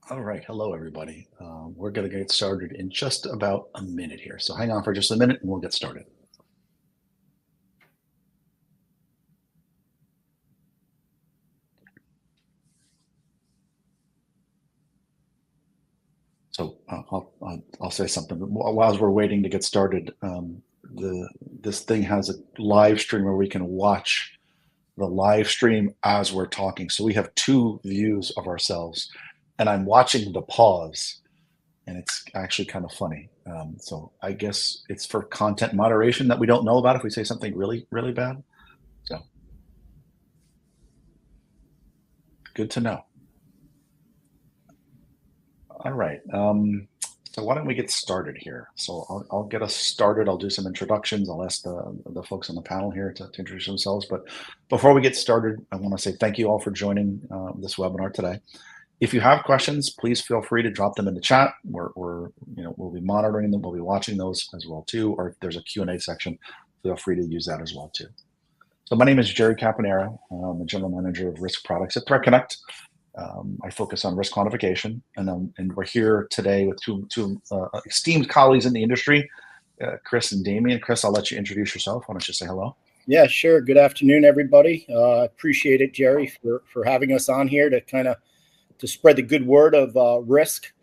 All right. Hello, everybody. We're going to get started in just about a minute here. So hang on for just a minute and we'll get started. So I'll say something. While we're waiting to get started, this thing has a live stream where we can watch the live stream as we're talking. So we have two views of ourselves, and I'm watching the pause, and it's actually kind of funny. So I guess it's for content moderation that we don't know about if we say something really, really bad. So good to know. All right. So why don't we get started here? So I'll get us started. I'll do some introductions. I'll ask the folks on the panel here to introduce themselves. But before we get started, I want to say thank you all for joining this webinar today. If you have questions, please feel free to drop them in the chat. We'll be monitoring them. We'll be watching those as well too. Or if there's a Q&A section, feel free to use that as well too. So my name is Jerry Caponera. I'm the general manager of risk products at ThreatConnect. I focus on risk quantification, and we're here today with two esteemed colleagues in the industry, Chris and Damian. Chris, I'll let you introduce yourself. Why don't you say hello? Yeah, sure. Good afternoon, everybody. Appreciate it, Jerry, for having us on here to spread the good word of risk,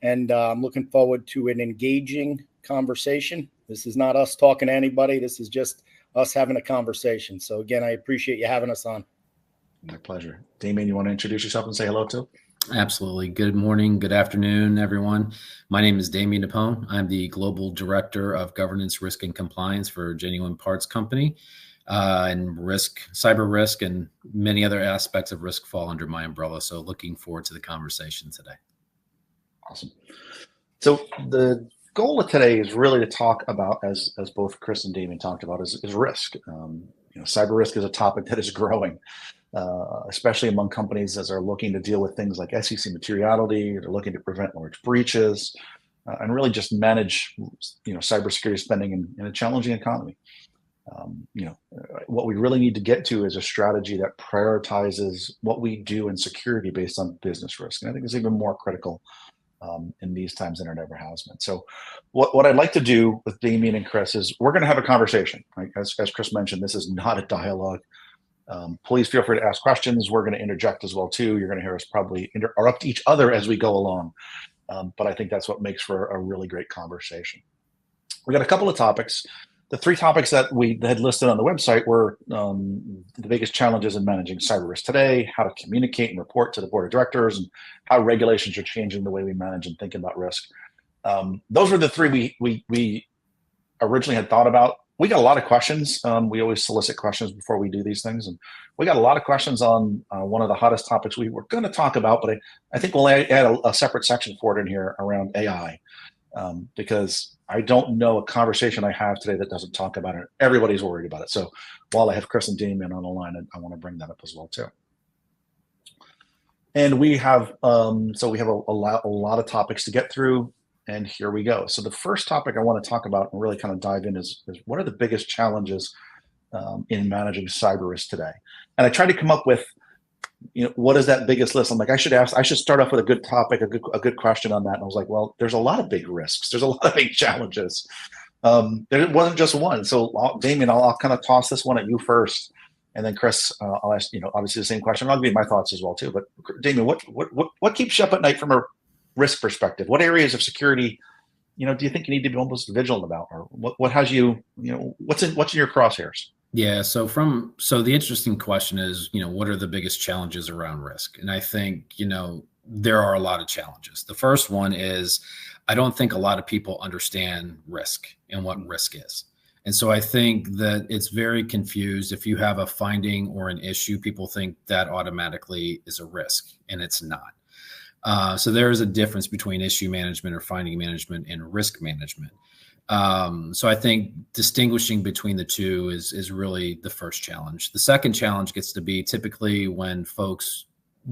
and I'm looking forward to an engaging conversation. This is not us talking to anybody. This is just us having a conversation. So again, I appreciate you having us on. My pleasure. Damian, you want to introduce yourself and say hello too? Absolutely. Good morning, good afternoon, everyone. My name is Damian Apone. I'm the Global Director of Governance, Risk, and Compliance for Genuine Parts Company. And cyber risk, and many other aspects of risk fall under my umbrella. So looking forward to the conversation today. Awesome. So the goal of today is really to talk about, as both Chris and Damian talked about, is risk. Cyber risk is a topic that is growing. Especially among companies as are looking to deal with things like SEC materiality, they're looking to prevent large breaches, and really just manage, cybersecurity spending in a challenging economy. What we really need to get to is a strategy that prioritizes what we do in security based on business risk. And I think it's even more critical in these times than it ever has been. So what I'd like to do with Damian and Chris is we're going to have a conversation. Right? As Chris mentioned, this is not a dialogue. Please feel free to ask questions. We're going to interject as well too. You're going to hear us probably interrupt each other as we go along. But I think that's what makes for a really great conversation. We got a couple of topics. The three topics that we had listed on the website were the biggest challenges in managing cyber risk today, how to communicate and report to the board of directors, and how regulations are changing the way we manage and think about risk. Those were the three we originally had thought about. We got a lot of questions. We always solicit questions before we do these things. And we got a lot of questions on one of the hottest topics we were going to talk about, but I think we'll add a separate section for it in here around AI, because I don't know a conversation I have today that doesn't talk about it. Everybody's worried about it. So while I have Chris and Damian on the line, I want to bring that up as well too. And we have a lot of topics to get through. And here we go. So the first topic I want to talk about and really kind of dive in is what are the biggest challenges in managing cyber risk today? And I tried to come up with, what is that biggest list? I'm like, I should start off with a good topic, a good question on that. And I was like, well, there's a lot of big risks. There's a lot of big challenges. There wasn't just one. So Damian, I'll kind of toss this one at you first. And then Chris, I'll ask, obviously the same question. I'll give you my thoughts as well too. But Damian, what keeps you up at night from a risk perspective? What areas of security, do you think you need to be almost vigilant about, or what has you, what's in your crosshairs? Yeah. So the interesting question is, what are the biggest challenges around risk? And I think, there are a lot of challenges. The first one is, I don't think a lot of people understand risk and what risk is. And so I think that it's very confused. If you have a finding or an issue, people think that automatically is a risk, and it's not. So there is a difference between issue management or finding management and risk management. So I think distinguishing between the two is really the first challenge. The second challenge gets to be typically when folks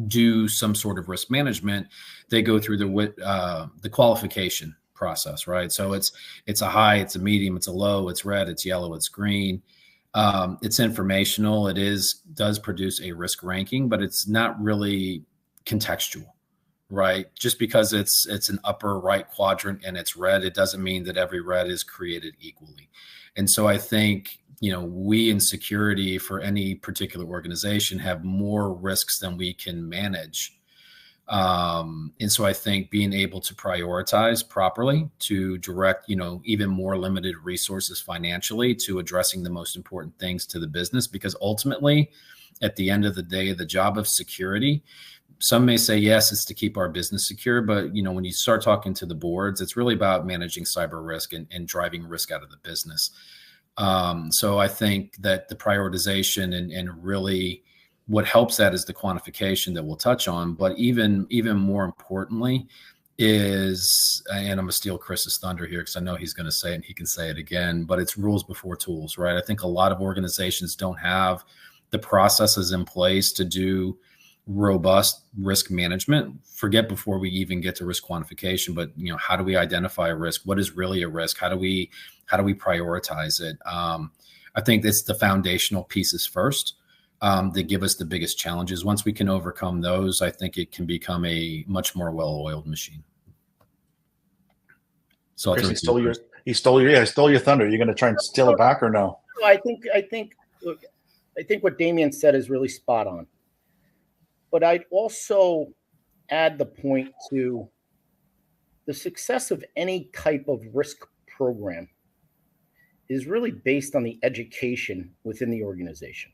do some sort of risk management, they go through the qualification process, right? So it's a high, it's a medium, it's a low, it's red, it's yellow, it's green. It's informational. It does produce a risk ranking, but it's not really contextual. right? Just because it's an upper right quadrant and it's red, it doesn't mean that every red is created equally. And so I think, we in security for any particular organization have more risks than we can manage. And so I think being able to prioritize properly, to direct, even more limited resources financially to addressing the most important things to the business, because ultimately, at the end of the day, the job of security, some may say, yes, it's to keep our business secure. But, when you start talking to the boards, it's really about managing cyber risk and driving risk out of the business. So I think that the prioritization and really what helps that is the quantification that we'll touch on. But even more importantly is, and I'm going to steal Chris's thunder here because I know he's going to say it and he can say it again, but it's rules before tools, right? I think a lot of organizations don't have the processes in place to do robust risk management. Forget before we even get to risk quantification, but how do we identify a risk? What is really a risk? How do we prioritize it? I think that's the foundational pieces first that give us the biggest challenges. Once we can overcome those, I think it can become a much more well-oiled machine. So Chris, he stole your thunder. You're going to try and steal it back or no? I think what Damian said is really spot on. But I'd also add the point to the success of any type of risk program is really based on the education within the organization,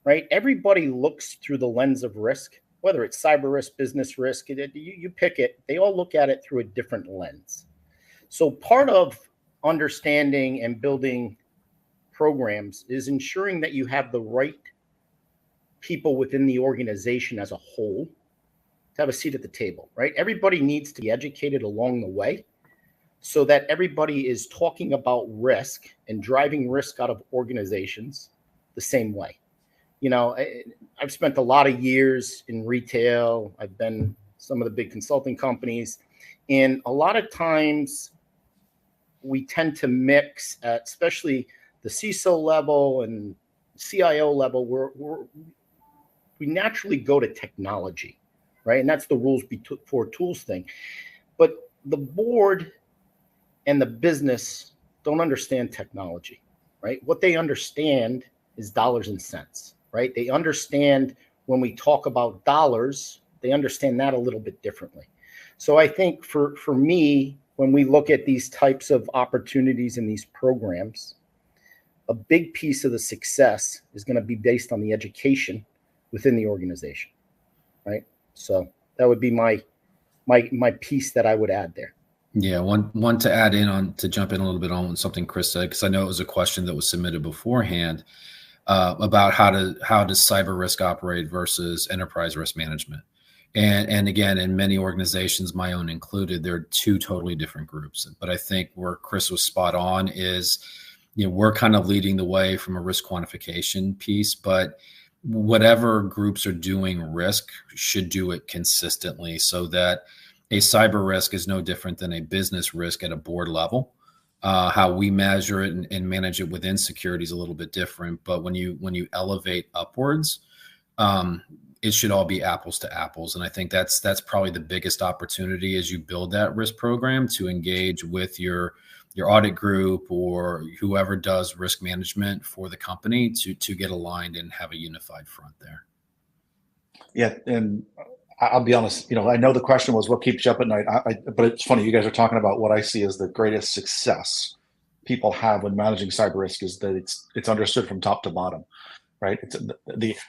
right? Everybody looks through the lens of risk, whether it's cyber risk, business risk, you pick it. They all look at it through a different lens. So part of understanding and building programs is ensuring that you have the right people within the organization as a whole to have a seat at the table, right? Everybody needs to be educated along the way so that everybody is talking about risk and driving risk out of organizations the same way. I've spent a lot of years in retail. I've been some of the big consulting companies, and a lot of times we tend to mix, especially the CISO level and CIO level, we naturally go to technology, right? And that's the rules before tools thing. But the board and the business don't understand technology, right? What they understand is dollars and cents, right? They understand when we talk about dollars, they understand that a little bit differently. So I think for me, when we look at these types of opportunities in these programs, a big piece of the success is going to be based on the education within the organization, right? So that would be my piece that I would add there. Yeah, one to add in on, to jump in a little bit on something Chris said, because I know it was a question that was submitted beforehand about how does cyber risk operate versus enterprise risk management. And again, in many organizations, my own included, they're two totally different groups. But I think where Chris was spot on is, we're kind of leading the way from a risk quantification piece, but whatever groups are doing risk should do it consistently so that a cyber risk is no different than a business risk at a board level. How we measure it and manage it within security is a little bit different. But when you elevate upwards, it should all be apples to apples. And I think that's probably the biggest opportunity as you build that risk program to engage with your audit group or whoever does risk management for the company to get aligned and have a unified front there. Yeah. And I'll be honest, I know the question was what keeps you up at night, but it's funny. You guys are talking about what I see as the greatest success people have when managing cyber risk is that it's understood from top to bottom, right? It's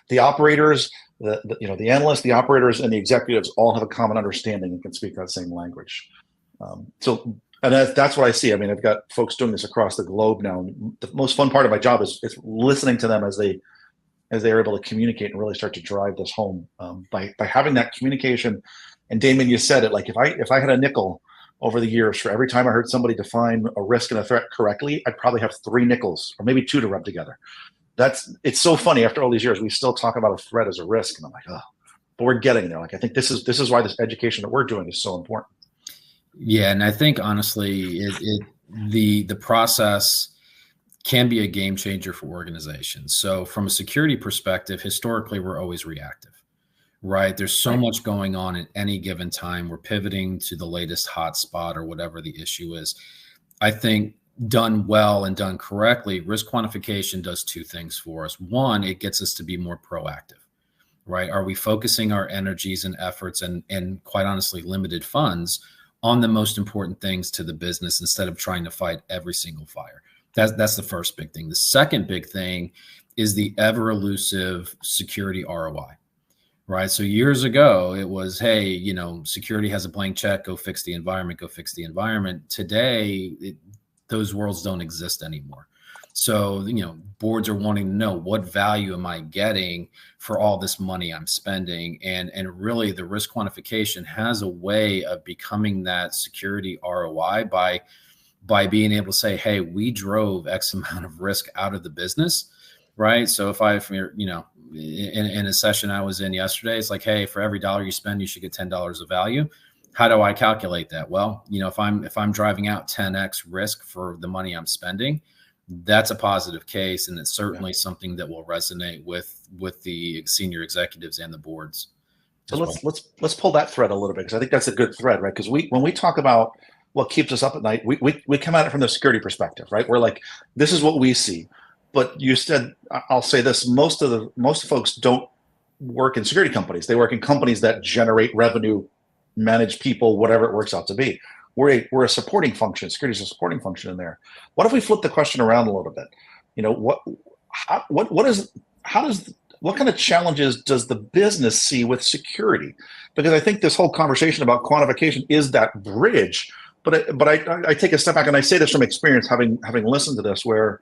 the operators, the analysts, the operators, and the executives all have a common understanding and can speak that same language. And that's what I see. I mean, I've got folks doing this across the globe now. The most fun part of my job is listening to them as they're able to communicate and really start to drive this home by having that communication. And Damian, you said it, like if I had a nickel over the years for every time I heard somebody define a risk and a threat correctly, I'd probably have 3 nickels or maybe 2 to rub together. It's so funny. After all these years, we still talk about a threat as a risk, and I'm like, oh, but we're getting there. Like I think this is why this education that we're doing is so important. Yeah, and I think honestly, the process can be a game changer for organizations. So from a security perspective, historically, we're always reactive, right? There's so much going on at any given time. We're pivoting to the latest hotspot or whatever the issue is. I think done well and done correctly, risk quantification does two things for us. One, it gets us to be more proactive, right? Are we focusing our energies and efforts and quite honestly, limited funds on the most important things to the business instead of trying to fight every single fire? That's the first big thing. The second big thing is the ever elusive security ROI, right? So years ago, it was, hey, you know, security has a blank check, go fix the environment, go fix the environment. Today, those worlds don't exist anymore. So, you know, boards are wanting to know, what value am I getting for all this money I'm spending? And really the risk quantification has a way of becoming that security ROI by being able to say, hey, we drove X amount of risk out of the business, right? So if you know, in a session I was in yesterday, it's like, hey, for every dollar you spend, you should get $10 of value. How do I calculate that? Well, you know, if I'm driving out 10x risk for the money I'm spending, that's a positive case, and it's certainly something that will resonate with the senior executives and the boards. So let's pull that thread a little bit, because I think that's a good thread, right? Because when we talk about what keeps us up at night, we come at it from the security perspective, right? We're like, this is what we see. But you said, I'll say this: most folks don't work in security companies. They work in companies that generate revenue, manage people, whatever it works out to be. We're a supporting function. Security is a supporting function in there. What if we flip the question around a little bit? You know, what kind of challenges does the business see with security? Because I think this whole conversation about quantification is that bridge. But I take a step back, and I say this from experience, having listened to this, where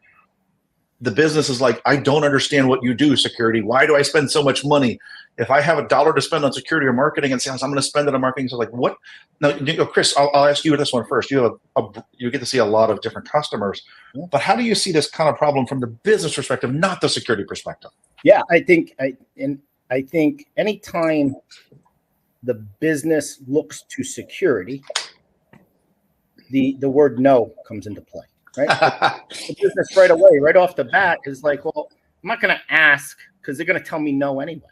the business is like, I don't understand what you do, security. Why do I spend so much money? If I have $1 to spend on security or marketing and sales, I'm going to spend it on marketing. So like, what? Now, Chris, I'll ask you this one first. You get to see a lot of different customers, but how do you see this kind of problem from the business perspective, not the security perspective? Yeah, I think anytime the business looks to security, the word no comes into play. Right? The business right away, right off the bat, is like, well, I'm not going to ask because they're going to tell me no anyway,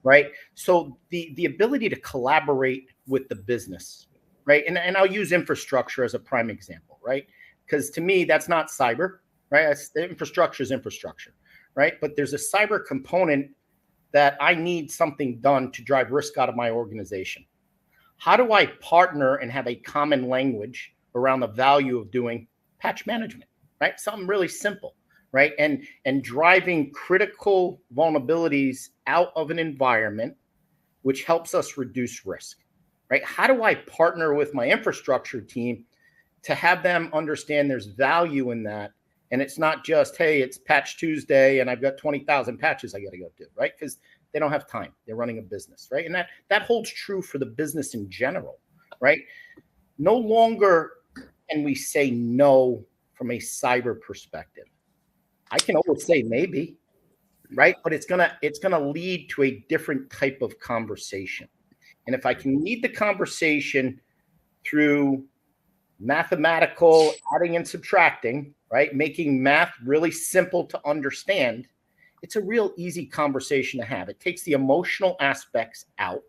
right? So the ability to collaborate with the business, right? And I'll use infrastructure as a prime example, right? Because to me, that's not cyber, right? Infrastructure is infrastructure, right? But there's a cyber component that I need something done to drive risk out of my organization. How do I partner and have a common language around the value of doing patch management, right? Something really simple, right? And driving critical vulnerabilities out of an environment, which helps us reduce risk, right? How do I partner with my infrastructure team to have them understand there's value in that? And it's not just, hey, it's Patch Tuesday and I've got 20,000 patches I got to go do, right? Because they don't have time. They're running a business, right? And that holds true for the business in general, right? No longer can we say no from a cyber perspective. I can always say maybe, right? But it's gonna lead to a different type of conversation. And if I can lead the conversation through mathematical adding and subtracting, right? Making math really simple to understand, it's a real easy conversation to have. It takes the emotional aspects out,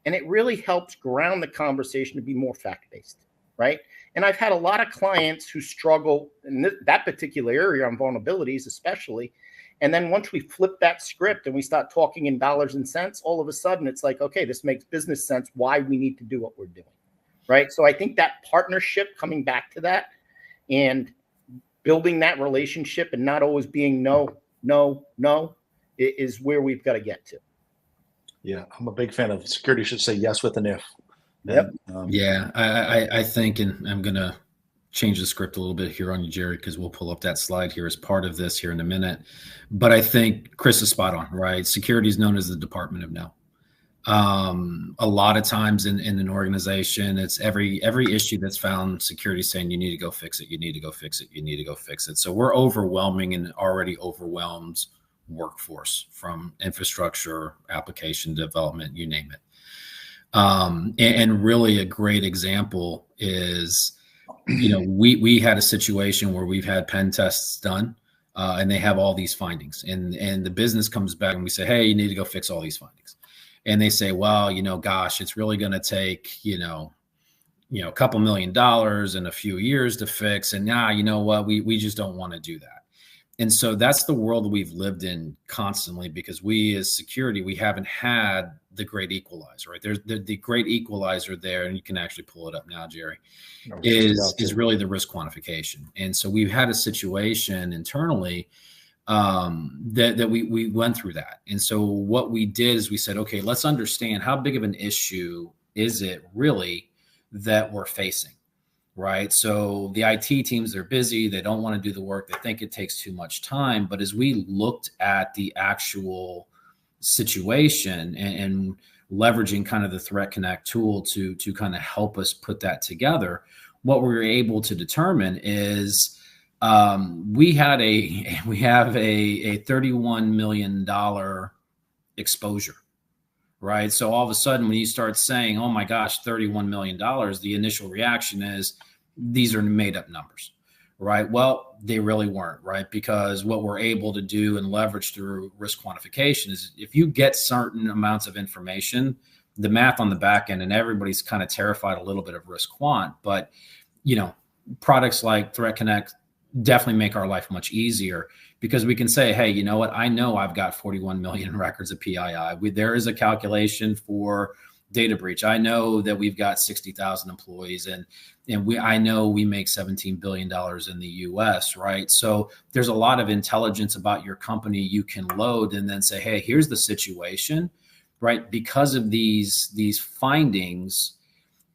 and it really helps ground the conversation to be more fact-based, right? And I've had a lot of clients who struggle in that particular area on vulnerabilities, especially. And then once we flip that script and we start talking in dollars and cents, all of a sudden it's like, okay, this makes business sense why we need to do what we're doing, right? So I think that partnership, coming back to that and building that relationship and not always being no, is where we've got to get to. Yeah, I'm a big fan of security should say yes with an if. Yep. I think, and I'm going to change the script a little bit here on you, Jerry, because we'll pull up that slide here as part of this here in a minute. But I think Chris is spot on, right? Security is known as the Department of No. A lot of times in an organization, it's every issue that's found, security saying you need to go fix it, you need to go fix it, you need to go fix it. So we're overwhelming an already overwhelmed workforce, from infrastructure, application development, you name it. And really a great example is, we had a situation where we've had pen tests done, and they have all these findings, and the business comes back and we say, hey, you need to go fix all these findings. and they say, well, gosh, it's really going to take, a couple $1 million and a few years to fix. And you know what, we just don't want to do that. And so that's the world we've lived in constantly, because we as security, we haven't had the great equalizer, right? There's the great equalizer there, and you can actually pull it up now, Jerry, is really the risk quantification. And so we've had a situation internally that we went through that. And so what we did is we said, okay, let's understand how big of an issue is it really that we're facing. Right. So the IT teams, they're busy. They don't want to do the work. They think it takes too much time. But as we looked at the actual situation and leveraging kind of the ThreatConnect tool to kind of help us put that together, what we were able to determine is we have a $31 million exposure. Right. So all of a sudden, when you start saying, oh, my gosh, $31 million, the initial reaction is these are made up numbers. Right. Well, they really weren't. Right. Because what we're able to do and leverage through risk quantification is if you get certain amounts of information, the math on the back end, and everybody's kind of terrified a little bit of risk quant. But, products like ThreatConnect definitely make our life much easier, because we can say, hey, you know what? I know I've got 41 million records of PII. There is a calculation for data breach. I know that we've got 60,000 employees, and I know we make $17 billion in the US, right? So there's a lot of intelligence about your company you can load and then say, hey, here's the situation, right? Because of these findings.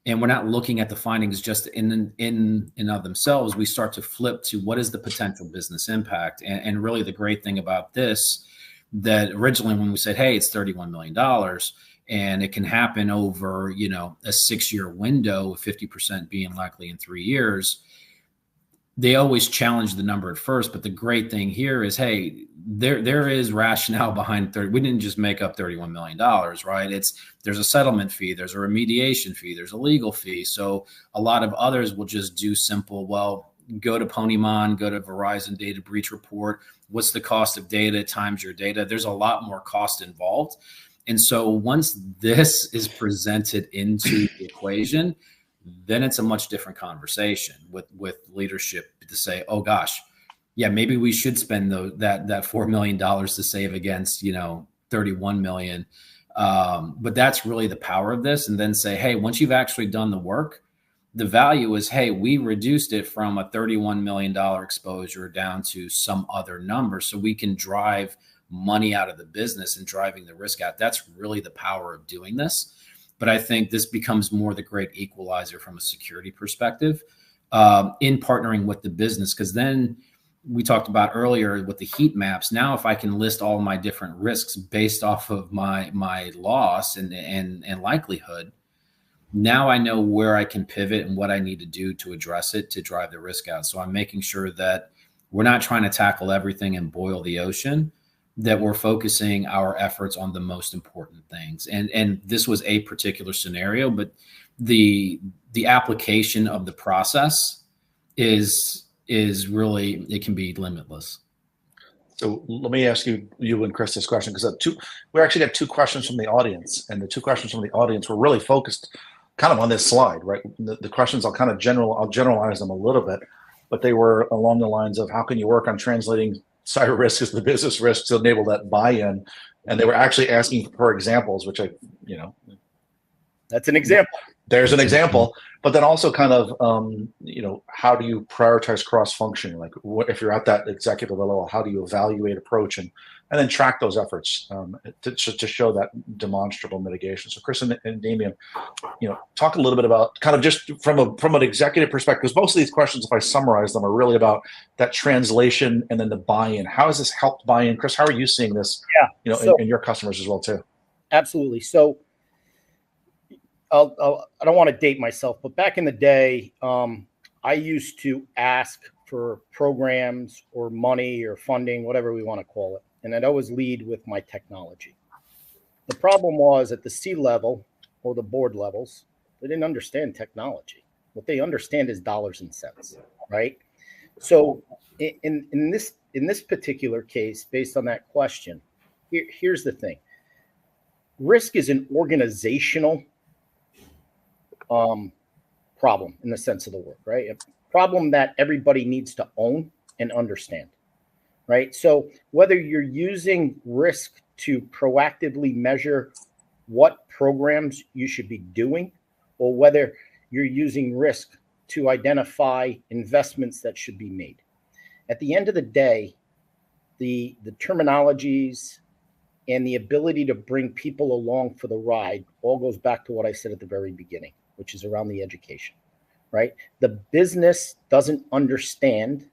And we're not looking at the findings just in and of themselves. We start to flip to what is the potential business impact. And really the great thing about this, that originally when we said, hey, it's $31 million and it can happen over, a 6-year window, 50% being likely in 3 years, they always challenge the number at first. But the great thing here is, hey, there is rationale behind 30. We didn't just make up $31 million, right? There's a settlement fee, there's a remediation fee, there's a legal fee. So a lot of others will just do simple, well, go to Ponemon, go to Verizon data breach report. What's the cost of data times your data? There's a lot more cost involved. And so once this is presented into the equation, then it's a much different conversation with leadership to say, oh gosh, yeah, maybe we should spend that $4 million to save against, 31 million. But that's really the power of this. And then say, hey, once you've actually done the work, the value is, hey, we reduced it from a $31 million exposure down to some other number. So we can drive money out of the business and driving the risk out. That's really the power of doing this. But I think this becomes more the great equalizer from a security perspective in partnering with the business. Because then we talked about earlier with the heat maps. Now, if I can list all my different risks based off of my loss and likelihood, now I know where I can pivot and what I need to do to address it to drive the risk out. So I'm making sure that we're not trying to tackle everything and boil the ocean, that we're focusing our efforts on the most important things. And this was a particular scenario, but the application of the process is really, it can be limitless. So let me ask you and Chris this question, because we actually got 2 questions from the audience, and the 2 questions from the audience were really focused kind of on this slide, right? The questions I'll generalize them a little bit, but they were along the lines of how can you work on translating cyber risk as the business risk to enable that buy-in, and they were actually asking for examples, which that's an example. There's an example, but then also kind of, how do you prioritize cross-functioning? Like, if you're at that executive level, how do you evaluate approach and then track those efforts to show that demonstrable mitigation? So, Chris and Damian, talk a little bit about kind of just from an executive perspective, because most of these questions, if I summarize them, are really about that translation and then the buy-in. How has this helped buy-in? Chris, how are you seeing this? In your customers as well too? Absolutely. So, I don't want to date myself, but back in the day, I used to ask for programs or money or funding, whatever we want to call it. And I'd always lead with my technology. The problem was at the C level or the board levels, they didn't understand technology. What they understand is dollars and cents, right? So in this particular case, based on that question, here's the thing. risk is an organizational problem in the sense of the word, right? A problem that everybody needs to own and understand, right? So whether you're using risk to proactively measure what programs you should be doing, or whether you're using risk to identify investments that should be made. At the end of the day, the terminologies and the ability to bring people along for the ride all goes back to what I said at the very beginning, which is around the education, right? The business doesn't understand.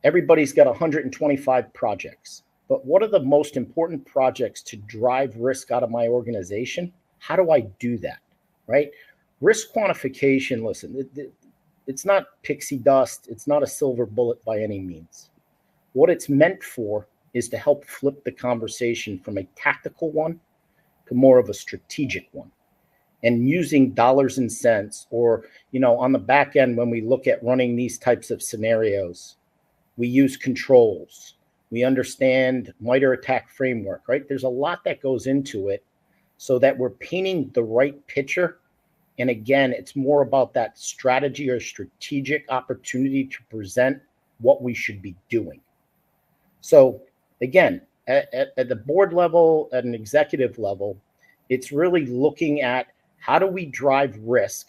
Everybody's got 125 projects, but what are the most important projects to drive risk out of my organization? How do I do that, right? Risk quantification, listen, it's not pixie dust. It's not a silver bullet by any means. What it's meant for is to help flip the conversation from a tactical one to more of a strategic one. And using dollars and cents, or, on the back end, when we look at running these types of scenarios, we use controls. We understand MITRE ATT&CK framework, right? There's a lot that goes into it so that we're painting the right picture. And again, it's more about that strategy or strategic opportunity to present what we should be doing. So again, at the board level, at an executive level, it's really looking at how do we drive risk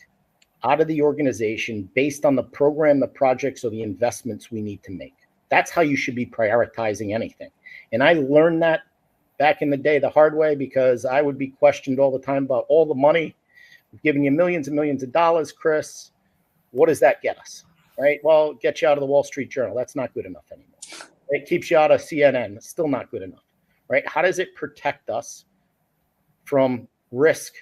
out of the organization based on the program, the projects, or the investments we need to make. That's how you should be prioritizing anything. And I learned that back in the day the hard way, because I would be questioned all the time about all the money. We've given you millions and millions of dollars, Chris. What does that get us? Right? Well, it gets you out of the Wall Street Journal. That's not good enough anymore. It keeps you out of CNN. It's still not good enough. Right? How does it protect us from risk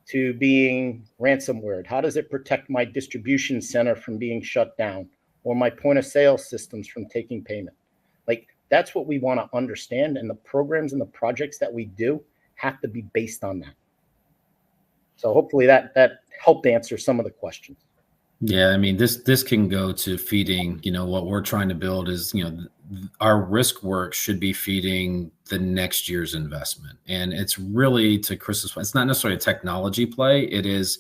to being ransomware? How does it protect my distribution center from being shut down, or my point of sale systems from taking payment? Like, that's what we want to understand. And the programs and the projects that we do have to be based on that. So hopefully that helped answer some of the questions. Yeah, I mean, this can go to feeding, what we're trying to build is, our risk work should be feeding the next year's investment. And it's really, to Chris's point, it's not necessarily a technology play. It is,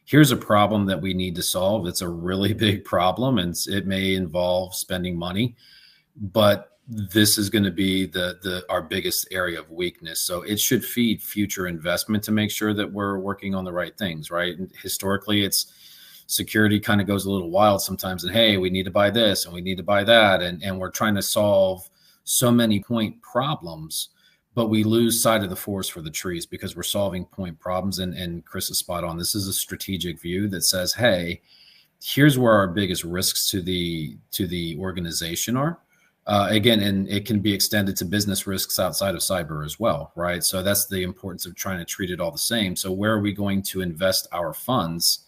here's a problem that we need to solve. It's a really big problem, and it may involve spending money, but this is going to be our biggest area of weakness. So it should feed future investment to make sure that we're working on the right things, right? And historically, it's security kind of goes a little wild sometimes, and hey, we need to buy this and we need to buy that. And we're trying to solve so many point problems, but we lose sight of the forest for the trees because we're solving point problems. And Chris is spot on. This is a strategic view that says, hey, here's where our biggest risks to the organization are. Again, and it can be extended to business risks outside of cyber as well, right? So that's the importance of trying to treat it all the same. So where are we going to invest our funds?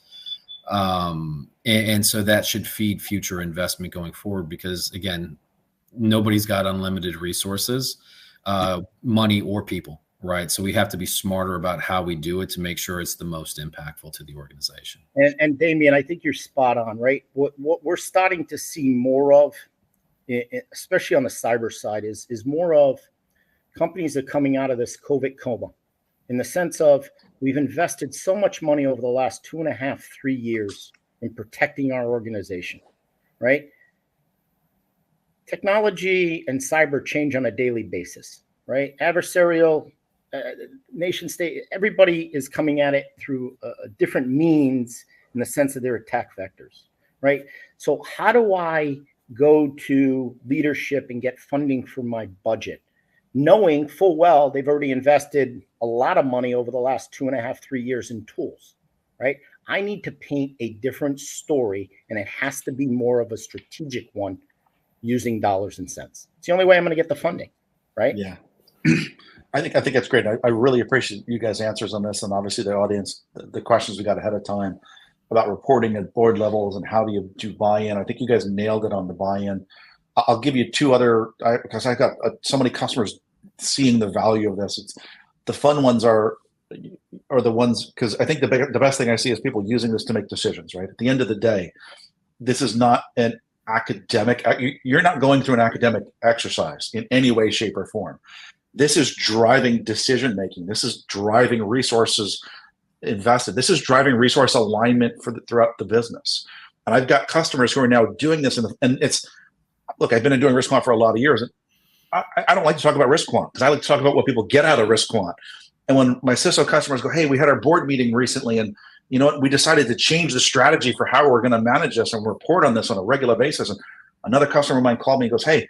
And so that should feed future investment going forward, because again, nobody's got unlimited resources, money or people, right? So we have to be smarter about how we do it to make sure it's the most impactful to the organization. And Damian, I think you're spot on, right? What we're starting to see more of, especially on the cyber side, is more of companies are coming out of this COVID coma, in the sense of we've invested so much money over the last 2.5, 3 years in protecting our organization, right? Technology and cyber change on a daily basis, right? Adversarial, nation state, everybody is coming at it through a different means in the sense of their attack vectors, right? So how do I go to leadership and get funding for my budget, knowing full well they've already invested a lot of money over the last 2.5, 3 years in tools, right? I need to paint a different story, and it has to be more of a strategic one using dollars and cents. It's the only way I'm going to get the funding, right? Yeah. I think that's great. I really appreciate you guys' answers on this, and obviously the audience, the questions we got ahead of time about reporting at board levels and how do you do buy-in. I think you guys nailed it on the buy-in. I'll give you two other, because I got so many customers seeing the value of this. It's the fun ones are the ones, because I think the best thing I see is people using this to make decisions, right? At the end of the day, this is not an academic, you're not going through an academic exercise in any way, shape, or form. This is driving decision making. This is driving resources invested. This is driving resource alignment throughout the business. And I've got customers who are now doing this. And it's, look, I've been doing risk quant for a lot of years. And I don't like to talk about risk quant because I like to talk about what people get out of risk quant. And when my CISO customers go, hey, we had our board meeting recently, and you know what, we decided to change the strategy for how we're going to manage this and report on this on a regular basis. And another customer of mine called me and goes, hey,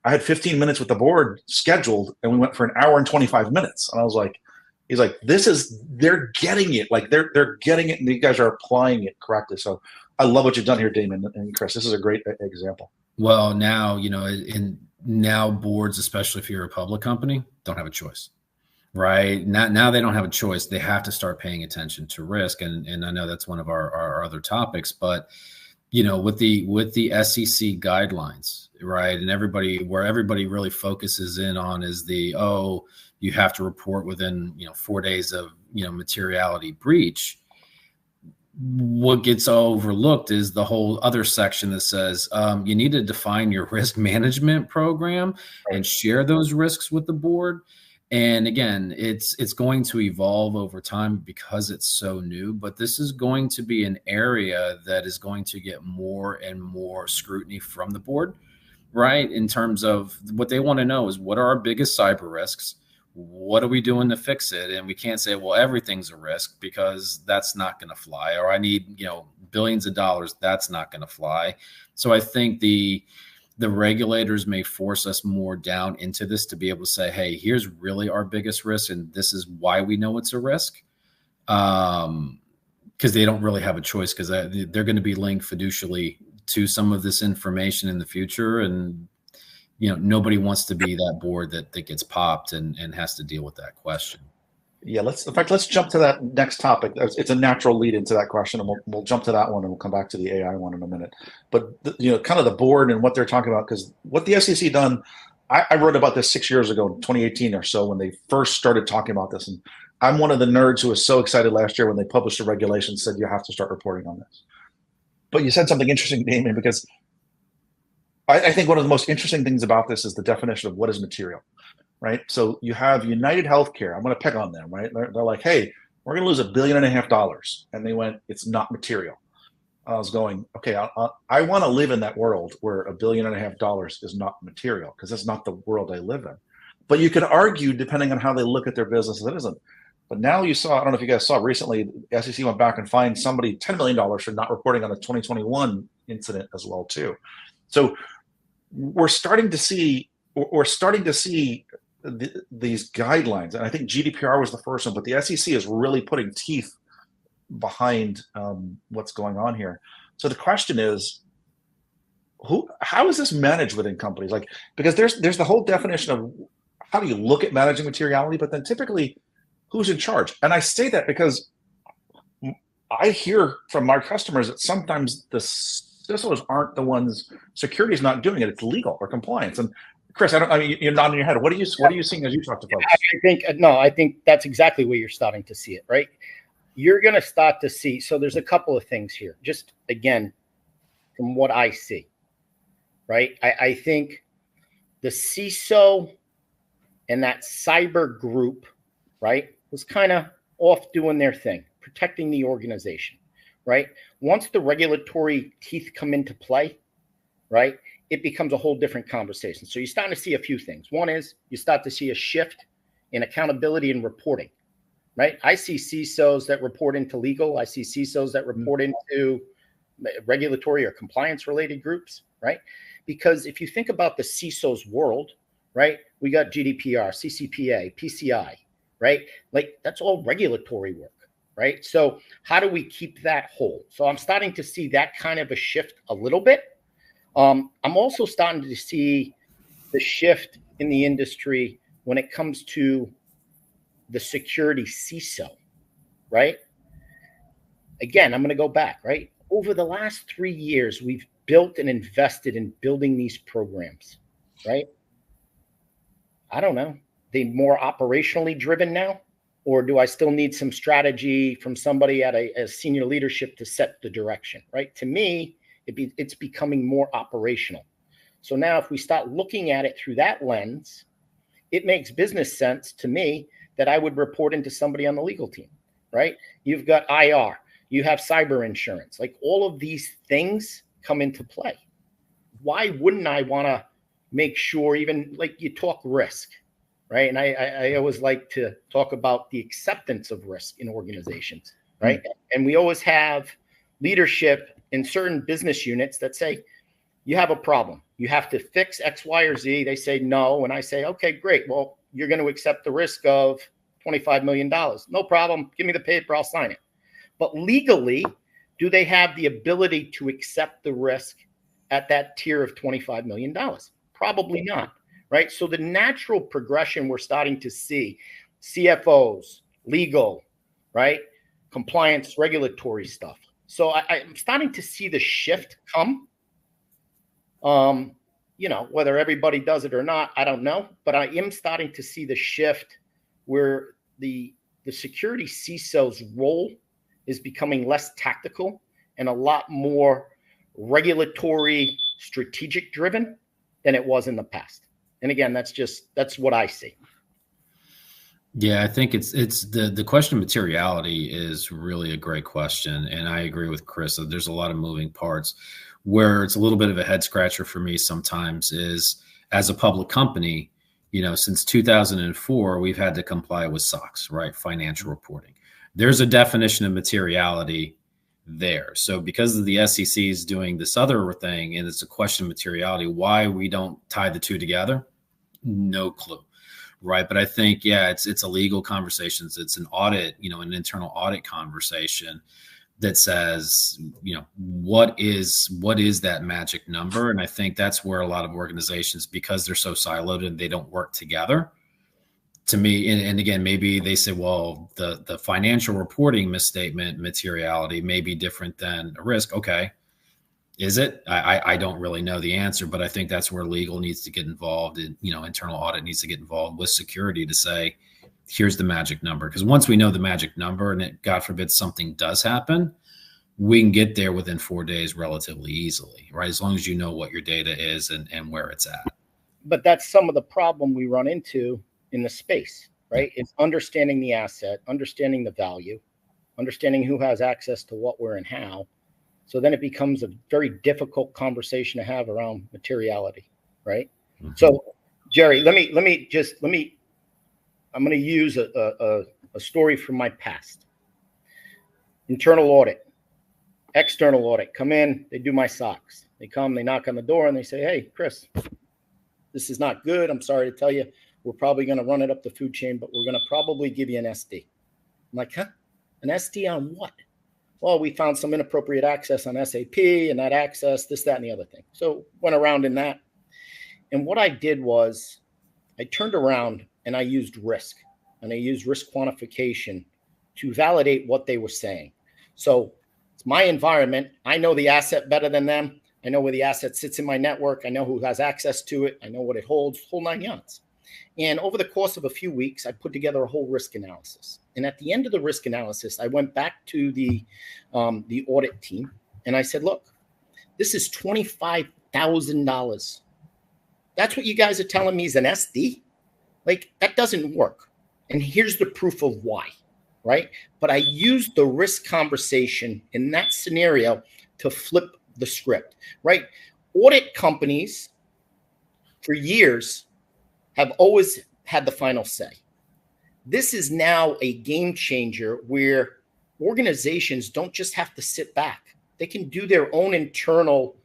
I had 15 minutes with the board scheduled and we went for an hour and 25 minutes. And I was like, he's like, they're getting it. Like they're getting it and you guys are applying it correctly. So I love what you've done here, Damian and Chris. This is a great example. Well, now, now boards, especially if you're a public company, don't have a choice. Right now, they don't have a choice. They have to start paying attention to risk, and I know that's one of our other topics. But with the SEC guidelines, right, and everybody really focuses in on is you have to report within 4 days of materiality breach. What gets overlooked is the whole other section that says you need to define your risk management program and share those risks with the board. And again, it's going to evolve over time because it's so new, but this is going to be an area that is going to get more and more scrutiny from the board, right? In terms of what they want to know is what are our biggest cyber risks? What are we doing to fix it? And we can't say, well, everything's a risk because that's not going to fly. Or I need, billions of dollars. That's not going to fly. So I think the regulators may force us more down into this to be able to say, hey, here's really our biggest risk. And this is why we know it's a risk. Because they don't really have a choice because they're going to be linked fiducially to some of this information in the future. And, nobody wants to be that board that gets popped and has to deal with that question. Yeah, let's jump to that next topic. It's a natural lead into that question, and we'll jump to that one, and we'll come back to the AI one in a minute. But kind of the board and what they're talking about, because what the SEC done, I wrote about this 6 years ago, in 2018 or so, when they first started talking about this. And I'm one of the nerds who was so excited last year when they published a regulation said you have to start reporting on this. But you said something interesting, Damian, because I think one of the most interesting things about this is the definition of what is material. Right. So you have United Healthcare. I'm going to pick on them. Right. They're like, hey, we're going to lose $1.5 billion. And they went, it's not material. I was going, okay, I want to live in that world where $1.5 billion is not material because that's not the world I live in. But you could argue, depending on how they look at their business, it isn't. But now you saw, I don't know if you guys saw recently, the SEC went back and fined somebody $10 million for not reporting on the 2021 incident as well, too. So we're starting to see these guidelines, and I think GDPR was the first one, but the SEC is really putting teeth behind what's going on here. So the question is, how is this managed within companies? Like, because there's the whole definition of how do you look at managing materiality, but then typically who's in charge? And I say that because I hear from our customers that sometimes the CISOs aren't the ones, security is not doing it, it's legal or compliance. And Chris, you're nodding your head. What are you seeing as you talk to folks? I think that's exactly where you're starting to see it, right? You're going to start to see. So there's a couple of things here. Just again, from what I see, right? I think the CISO and that cyber group, right, was kind of off doing their thing, protecting the organization, right? Once the regulatory teeth come into play, right, it becomes a whole different conversation. So you're starting to see a few things. One is you start to see a shift in accountability and reporting, right? I see CISOs that report into legal. I see CISOs that report into regulatory or compliance related groups, right? Because if you think about the CISO's world, right, we got GDPR, CCPA, PCI, right? Like that's all regulatory work, right? So how do we keep that whole? So I'm starting to see that kind of a shift a little bit. I'm also starting to see the shift in the industry when it comes to the security CISO, right? Again, I'm going to go back, right? Over the last 3 years, we've built and invested in building these programs, right? I don't know. They more operationally driven now, or do I still need some strategy from somebody at a senior leadership to set the direction, right? To me, it's becoming more operational. So now if we start looking at it through that lens, it makes business sense to me that I would report into somebody on the legal team, right? You've got IR, you have cyber insurance, like all of these things come into play. Why wouldn't I want to make sure, even like you talk risk, right? And I always like to talk about the acceptance of risk in organizations, right? And we always have leadership in certain business units that say, you have a problem. You have to fix X, Y, or Z. They say no. And I say, okay, great. Well, you're going to accept the risk of $25 million. No problem. Give me the paper. I'll sign it. But legally, do they have the ability to accept the risk at that tier of $25 million? Probably not, right? So the natural progression we're starting to see, CFOs, legal, right? Compliance, regulatory stuff. So I'm starting to see the shift come. Whether everybody does it or not, I don't know. But I am starting to see the shift where the security CISO's role is becoming less tactical and a lot more regulatory, strategic driven than it was in the past. And again, that's what I see. Yeah, I think it's the question of materiality is really a great question. And I agree with Chris that there's a lot of moving parts. Where it's a little bit of a head scratcher for me sometimes is, as a public company, since 2004, we've had to comply with SOX, right? Financial reporting. There's a definition of materiality there. So because of the SEC is doing this other thing, and it's a question of materiality, why we don't tie the two together, no clue. Right. But I think, it's a legal conversation. It's an audit, an internal audit conversation that says, what is that magic number? And I think that's where a lot of organizations, because they're so siloed and they don't work together, to me, and again, maybe they say, well, the financial reporting misstatement materiality may be different than a risk. Okay. Is it? I don't really know the answer, but I think that's where legal needs to get involved, and internal audit needs to get involved with security to say, here's the magic number. Because once we know the magic number, and it, God forbid, something does happen, we can get there within 4 days relatively easily, right? As long as you know what your data is and where it's at. But that's some of the problem we run into in the space, right? It's understanding the asset, understanding the value, understanding who has access to what, where, and how. So then it becomes a very difficult conversation to have around materiality, right? Mm-hmm. So, Jerry, I'm going to use a story from my past. Internal audit, external audit, come in, they do my SOX. They come, they knock on the door, and they say, hey, Chris, this is not good. I'm sorry to tell you, we're probably going to run it up the food chain, but we're going to probably give you an SD. I'm like, huh? An SD on what? Well, we found some inappropriate access on SAP, and that access, this, that, and the other thing. So went around in that. And what I did was I turned around and I used risk, and I used risk quantification to validate what they were saying. So it's my environment. I know the asset better than them. I know where the asset sits in my network. I know who has access to it. I know what it holds, whole 9 yards. And over the course of a few weeks, I put together a whole risk analysis. And at the end of the risk analysis, I went back to the audit team and I said, look, this is $25,000. That's what you guys are telling me is an SD? Like, that doesn't work. And here's the proof of why, right? But I used the risk conversation in that scenario to flip the script, right? Audit companies for years have always had the final say. This is now a game changer where organizations don't just have to sit back. They can do their own internal,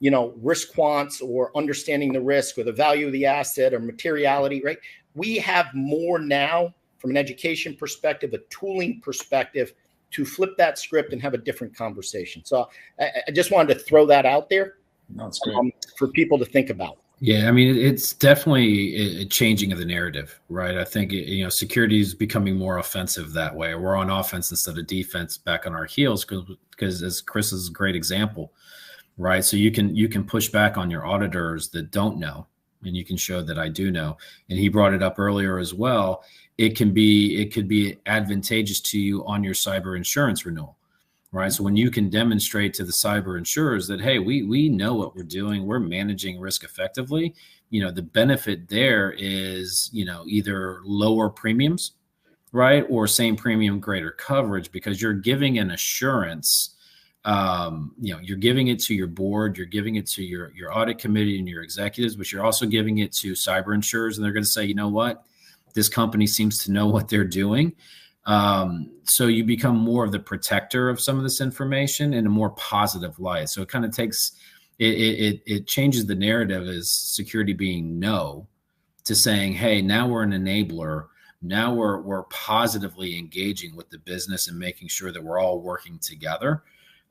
risk quants or understanding the risk or the value of the asset or materiality, right? We have more now from an education perspective, a tooling perspective, to flip that script and have a different conversation. So I just wanted to throw that out there. That's great. For people to think about. Yeah, I mean, it's definitely a changing of the narrative, right? I think, security is becoming more offensive that way. We're on offense instead of defense, back on our heels, because as Chris is a great example, right? So you can push back on your auditors that don't know, and you can show that I do know. And he brought it up earlier as well. It could be advantageous to you on your cyber insurance renewal. Right. So when you can demonstrate to the cyber insurers that, hey, we know what we're doing, we're managing risk effectively, the benefit there is, either lower premiums, right? Or same premium, greater coverage, because you're giving an assurance. You're giving it to your board, you're giving it to your audit committee and your executives, but you're also giving it to cyber insurers. And they're going to say, you know what, this company seems to know what they're doing. So you become more of the protector of some of this information in a more positive light. So it kind of takes, it changes the narrative as security being no to saying, hey, now we're an enabler. Now we're positively engaging with the business and making sure that we're all working together.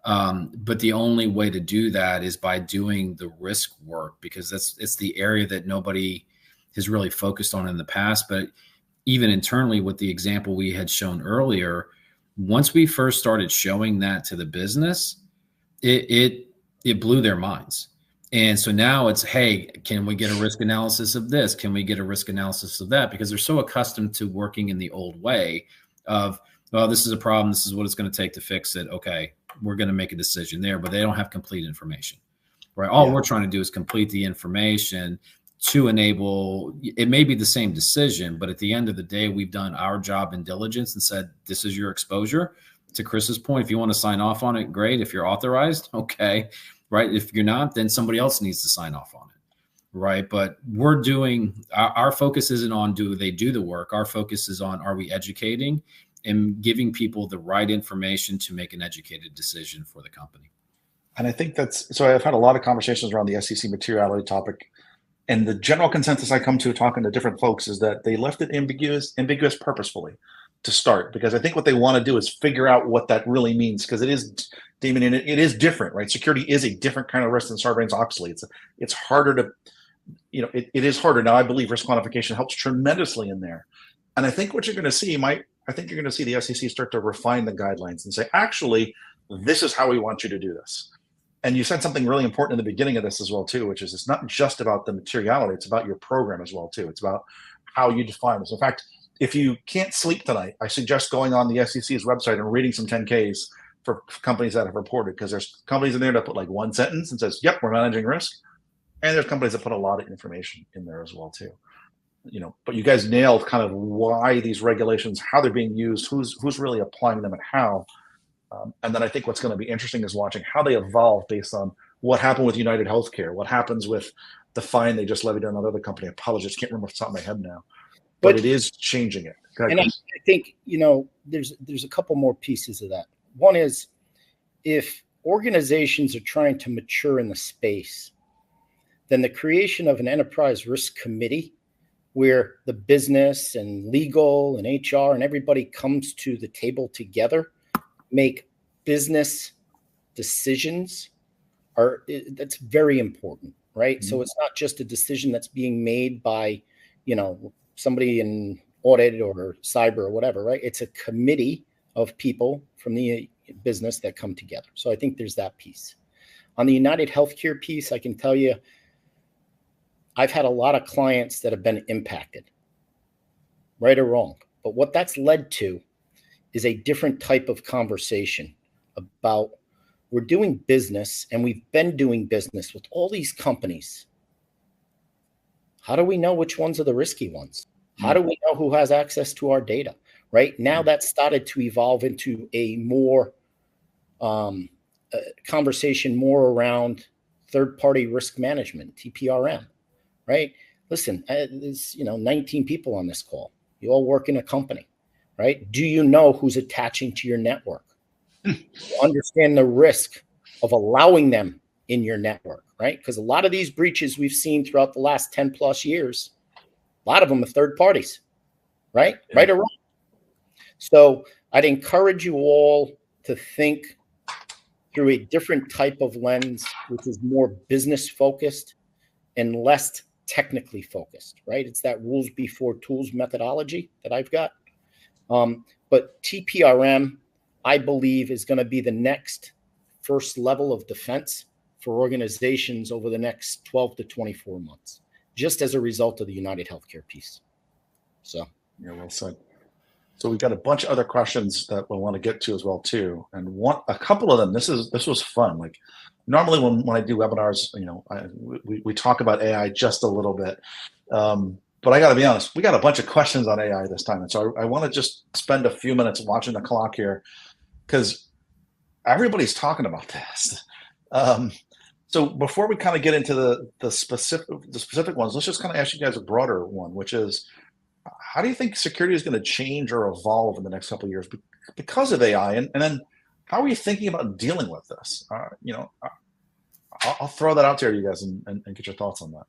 But the only way to do that is by doing the risk work, because it's the area that nobody has really focused on in the past. But even internally, with the example we had shown earlier, once we first started showing that to the business, it blew their minds. And so now it's, hey, can we get a risk analysis of this? Can we get a risk analysis of that? Because they're so accustomed to working in the old way of, well, this is a problem. This is what it's going to take to fix it. Okay, we're going to make a decision there, but they don't have complete information, right? All we're trying to do is complete the information to enable, it may be the same decision, but at the end of the day, we've done our job in diligence and said, this is your exposure. To Chris's point, if you want to sign off on it, great. If you're authorized, okay, right? If you're not, then somebody else needs to sign off on it, right? But we're doing, our focus isn't on do they do the work. Our focus is on, are we educating and giving people the right information to make an educated decision for the company? And I think so I've had a lot of conversations around the SEC materiality topic. And the general consensus I come to talking to different folks is that they left it ambiguous purposefully to start, because I think what they want to do is figure out what that really means, because it is, Damian, it is different, right? Security is a different kind of risk than Sarbanes-Oxley. It's harder to, it is harder. Now, I believe risk quantification helps tremendously in there. And I think what you're going to see, I think you're going to see the SEC start to refine the guidelines and say, actually, this is how we want you to do this. And you said something really important in the beginning of this as well, too, which is it's not just about the materiality. It's about your program as well, too. It's about how you define this. In fact, if you can't sleep tonight, I suggest going on the SEC's website and reading some 10Ks for companies that have reported, because there's companies in there that put like one sentence and says, yep, we're managing risk. And there's companies that put a lot of information in there as well, too. But you guys nailed kind of why these regulations, how they're being used, who's really applying them and how. And then I think what's going to be interesting is watching how they evolve based on what happened with United Healthcare, what happens with the fine they just levied on another company. I apologize, can't remember off the top of my head now, but it is changing it. And I think, there's a couple more pieces of that. One is, if organizations are trying to mature in the space, then the creation of an enterprise risk committee where the business and legal and HR and everybody comes to the table together, make business decisions, that's very important, right? Mm-hmm. So it's not just a decision that's being made by, somebody in audit or cyber or whatever, right? It's a committee of people from the business that come together. So I think there's that piece. On the United Healthcare piece, I can tell you, I've had a lot of clients that have been impacted, right or wrong. But what that's led to is a different type of conversation about, we're doing business and we've been doing business with all these companies. How do we know which ones are the risky ones? How do we know who has access to our data? Right now, that started to evolve into a more conversation more around third-party risk management, TPRM. Right? Listen, there's 19 people on this call. You all work in a company, right? Do you know who's attaching to your network? Understand the risk of allowing them in your network, right? Because a lot of these breaches we've seen throughout the last 10 plus years, a lot of them are third parties, right? Yeah. Right or wrong. So I'd encourage you all to think through a different type of lens, which is more business focused and less technically focused, right? It's that rules before tools methodology that I've got. But TPRM, I believe, is going to be the next first level of defense for organizations over the next 12 to 24 months, just as a result of the United Healthcare piece. So, yeah, well said. So we've got a bunch of other questions that we'll want to get to as well too, and a couple of them. This was fun. Like normally when I do webinars, we talk about AI just a little bit. But I got to be honest, we got a bunch of questions on AI this time. And so I want to just spend a few minutes watching the clock here because everybody's talking about this. So before we kind of get into the specific ones, let's just kind of ask you guys a broader one, which is, how do you think security is going to change or evolve in the next couple of years because of AI? And then how are you thinking about dealing with this? I'll throw that out there to you guys and get your thoughts on that.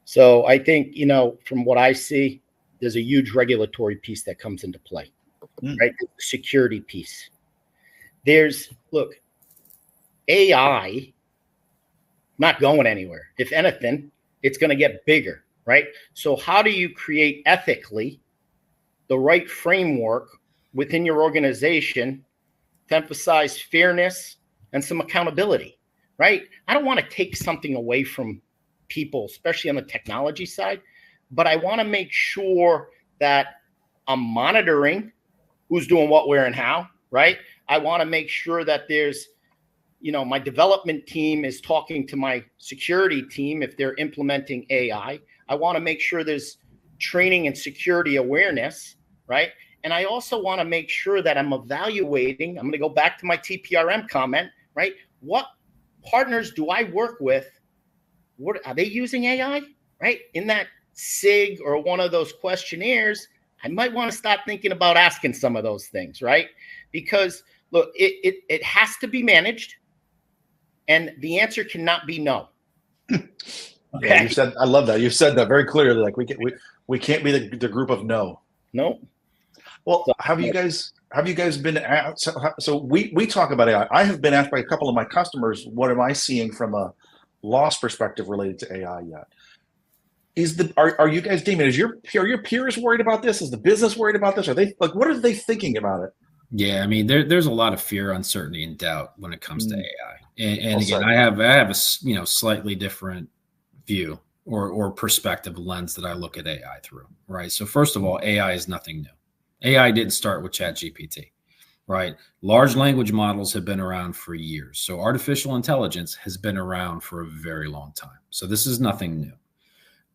So I think, from what I see, there's a huge regulatory piece that comes into play, right? The security piece. Look, AI not going anywhere. If anything, it's going to get bigger, right? So how do you create ethically the right framework within your organization to emphasize fairness and some accountability, right? I don't want to take something away from people, especially on the technology side, but I want to make sure that I'm monitoring who's doing what, where, and how, right? I want to make sure that there's, my development team is talking to my security team if they're implementing AI. I want to make sure there's training and security awareness, right? And I also want to make sure that I'm evaluating, I'm going to go back to my TPRM comment, right? What partners do I work with? What are they using AI, right? In that SIG or one of those questionnaires, I might want to start thinking about asking some of those things, right? Because look, it has to be managed, and the answer cannot be no. Okay. Yeah, I love that. You've said that very clearly. Like we can't be the group of no. No. Well, have you guys been asked? So we talk about AI. I have been asked by a couple of my customers, what am I seeing from a loss perspective related to AI yet? Are you guys, Damian, are your peers worried about this? Is the business worried about this? Are they what are they thinking about it? Yeah, I mean, there's a lot of fear, uncertainty, and doubt when it comes to AI. And again, I have a slightly different view or perspective lens that I look at AI through, right? So first of all, AI is nothing new. AI didn't start with ChatGPT, right? Large language models have been around for years. So artificial intelligence has been around for a very long time. So this is nothing new.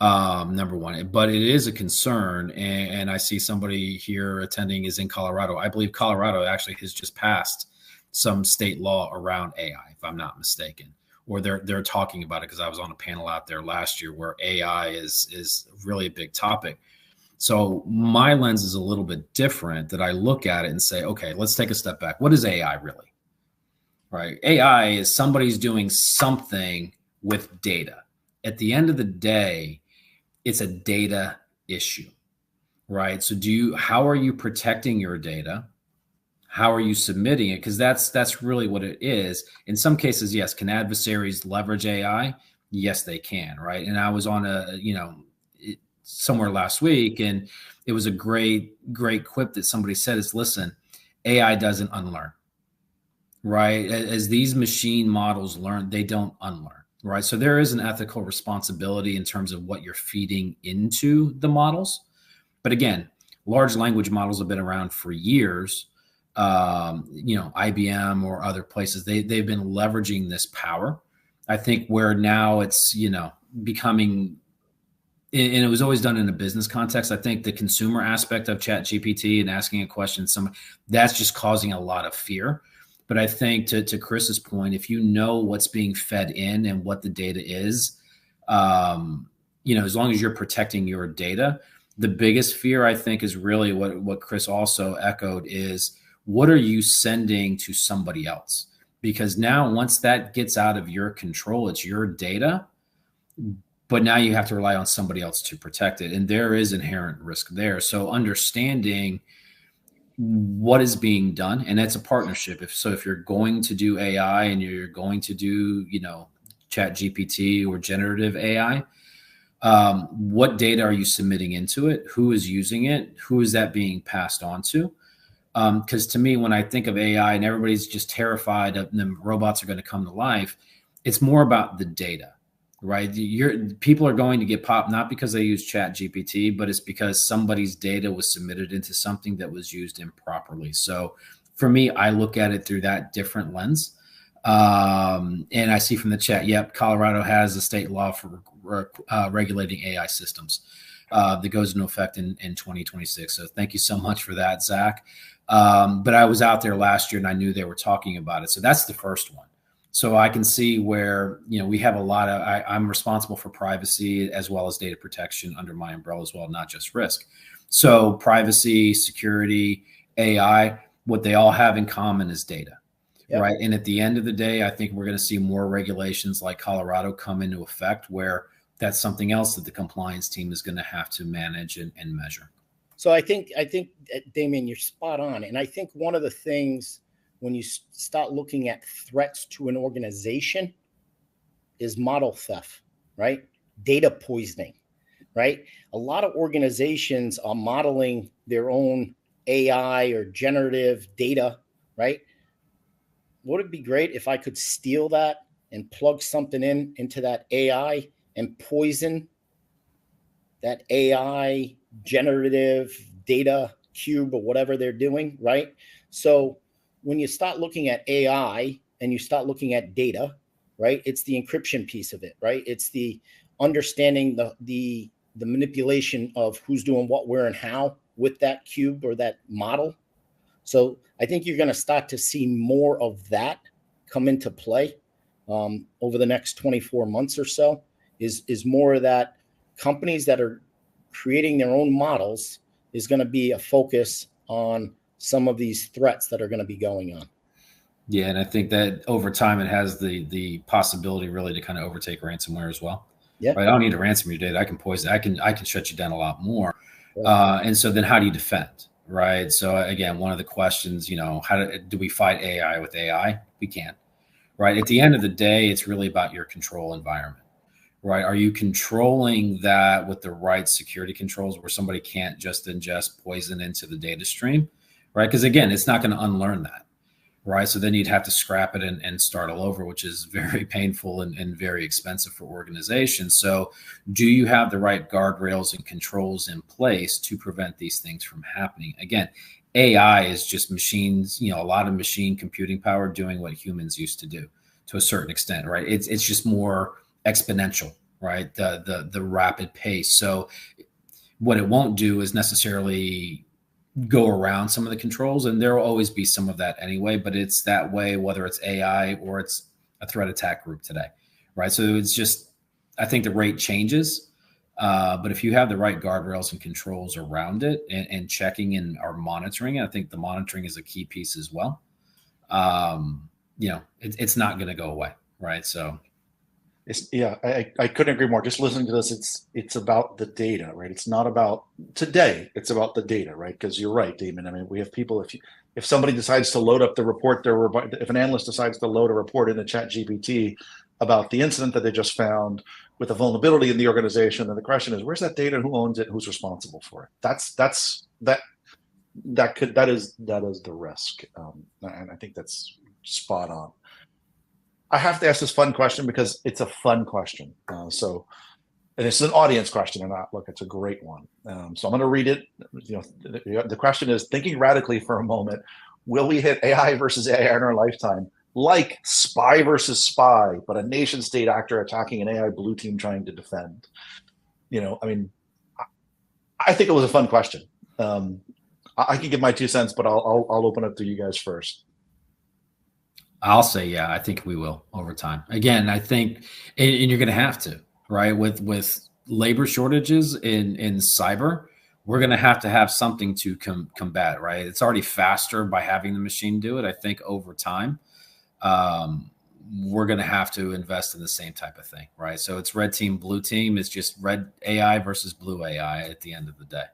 Number one, but it is a concern. And I see somebody here attending is in Colorado. I believe Colorado actually has just passed some state law around AI, if I'm not mistaken, or they're talking about it because I was on a panel out there last year where AI is really a big topic. So my lens is a little bit different, that I look at it and say, okay, let's take a step back. What is AI really? Right? AI is somebody's doing something with data. At the end of the day, it's a data issue, right? So how are you protecting your data? How are you submitting it? Because that's really what it is. In some cases, yes. Can adversaries leverage AI? Yes, they can, right? And I was on somewhere last week, and it was a great quip that somebody said is, listen, AI doesn't unlearn, right? As these machine models learn, they don't unlearn, right? So there is an ethical responsibility in terms of what you're feeding into the models. But again, large language models have been around for years. IBM or other places, they've been leveraging this power. I think where now it's, becoming, and it was always done in a business context. I think the consumer aspect of ChatGPT and asking a question, that's just causing a lot of fear. But I think to Chris's point, if you know what's being fed in and what the data is, as long as you're protecting your data, the biggest fear I think is really what Chris also echoed is, what are you sending to somebody else? Because now once that gets out of your control, it's your data, but now you have to rely on somebody else to protect it. And there is inherent risk there. So understanding what is being done, and it's a partnership. If you're going to do AI and you're going to do, ChatGPT or generative AI, what data are you submitting into it? Who is using it? Who is that being passed on to? Because to me, when I think of AI and everybody's just terrified of the robots are going to come to life, it's more about the data, right? People are going to get popped, not because they use ChatGPT, but it's because somebody's data was submitted into something that was used improperly. So for me, I look at it through that different lens. And I see from the chat, yep, Colorado has a state law for regulating AI systems that goes into effect in 2026. So thank you so much for that, Zach. But I was out there last year and I knew they were talking about it. So that's the first one. So I can see where, we have a lot of, I'm responsible for privacy as well as data protection under my umbrella as well, not just risk. So privacy, security, AI, what they all have in common is data. Yep. Right. And at the end of the day, I think we're going to see more regulations like Colorado come into effect where that's something else that the compliance team is going to have to manage and measure. So I think, Damian, you're spot on. And I think one of the things when you start looking at threats to an organization is model theft, right? Data poisoning, right? A lot of organizations are modeling their own AI or generative data, right? Would it be great if I could steal that and plug something into that AI and poison that AI generative data cube or whatever they're doing, right? So when you start looking at AI and you start looking at data, right, it's the encryption piece of it, right? It's the understanding the manipulation of who's doing what, where, and how with that cube or that model. So I think you're going to start to see more of that come into play over the next 24 months or so, is more of that companies that are creating their own models is going to be a focus on some of these threats that are going to be going on. Yeah, and I think that over time it has the possibility really to kind of overtake ransomware as well. Yeah, right? I don't need to ransom your data. I can poison. I can shut you down a lot more. Yeah. And so then how do you defend? Right. So again, one of the questions, how do we fight AI with AI? We can't. Right. At the end of the day, it's really about your control environment. Right. Are you controlling that with the right security controls where somebody can't just ingest poison into the data stream? Right. Because again, it's not going to unlearn that. Right. So then you'd have to scrap it and start all over, which is very painful and very expensive for organizations. So do you have the right guardrails and controls in place to prevent these things from happening? Again, AI is just machines, a lot of machine computing power doing what humans used to do to a certain extent. Right. It's just more exponential, right? The rapid pace. So what it won't do is necessarily go around some of the controls, and there will always be some of that anyway, but it's that way, whether it's AI or it's a threat attack group today, right? So it's just, I think the rate changes, but if you have the right guardrails and controls around it and checking and are monitoring, I think the monitoring is a key piece as well. It's not going to go away, right? So I couldn't agree more. Just listening to this, it's about the data, right? It's not about today. It's about the data, right? Because you're right, Damian. I mean, we have people. If somebody decides to load up the report, if an analyst decides to load a report into ChatGPT about the incident that they just found with a vulnerability in the organization, then the question is, where's that data? Who owns it? Who's responsible for it? That is the risk, and I think that's spot on. I have to ask this fun question because it's a fun question. And it's an audience question or not. Look, it's a great one. So I'm going to read it. The question is, thinking radically for a moment, will we hit AI versus AI in our lifetime? Like spy versus spy, but a nation state actor attacking an AI blue team trying to defend. I think it was a fun question. I can give my 2 cents, but I'll open up to you guys first. I'll say, yeah, I think we will over time. Again, I think, and you're going to have to, right? With labor shortages in cyber, we're going to have something to combat, right? It's already faster by having the machine do it. I think over time, we're going to have to invest in the same type of thing, right? So it's red team, blue team. It's just red AI versus blue AI at the end of the day.